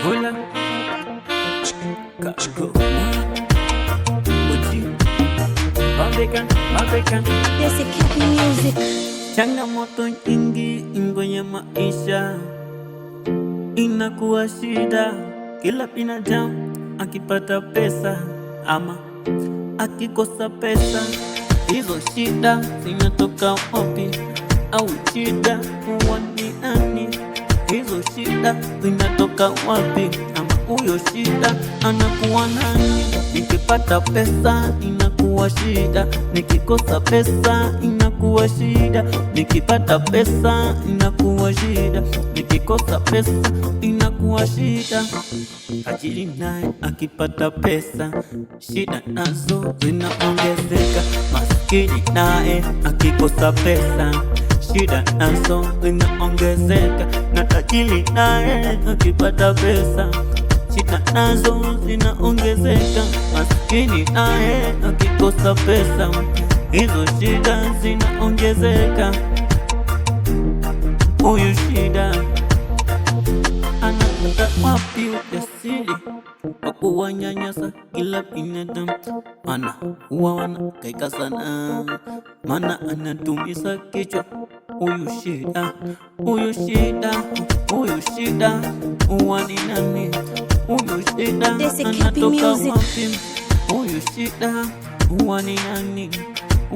Hola, Kago, Uji, African. This is Cappy Music. Changamoto nyingi kwenye maisha inakuwa shida. Kila binadamu akipata pesa ama akikosa pesa, hizo shida zinatoka wapi? Au shida huwa ni nani? Hizo shida zinatoka wapi? Ama huyo shida anakuwa nani? Nikipata pesa inakuwa shida, nikikosa pesa inakuwa shida. Nikipata pesa inakuwa shida, nikikosa pesa inakuwa shida. Tajiri naye akipata pesa, shida nazo zinaongezeka. Maskini naye akikosa pesa, shida nazo zinaongezeka. Na tajiri naye akipata pesa, shida nazo zinaongezeka. Maskini naye akikosa pesa, hizo shida zinaongezeka. Huyu shida anapata wapi ujasiri wa kuwanyanyasa kila binadamu? Mana huwa wanakaika sana, mana anatumiza kichwa. Huyu shida huwa ni nani? Huyu shida anatoka wapi? Huyu shida huwa ni nani?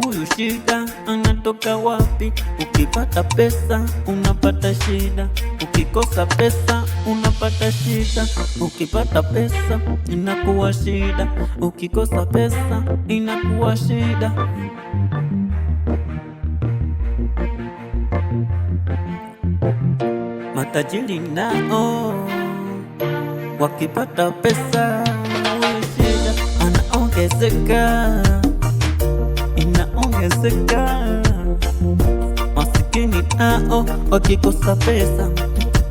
Huyu shida anatoka wapi? Ukipata pesa unapata shida, ukikosa pesa unapata shida. Ukipata pesa inakuwa shida, ukikosa pesa inakuwa shida. Matajiri nao wakipata pesa, huyu shida anaongezeka, inaongezeka. Masikini nao wakikosa pesa,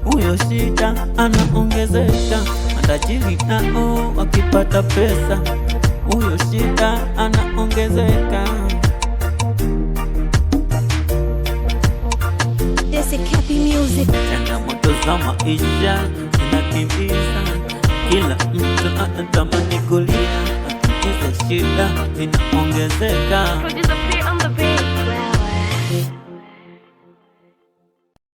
huyo shida anaongezeka. Matajiri nao wakipata pesa, huyo shida anaongezeka. This is Cappy Music. Changamoto za maisha zinakimbiza, kila mtu anatamani kulia. Hizo shida zinaongezeka.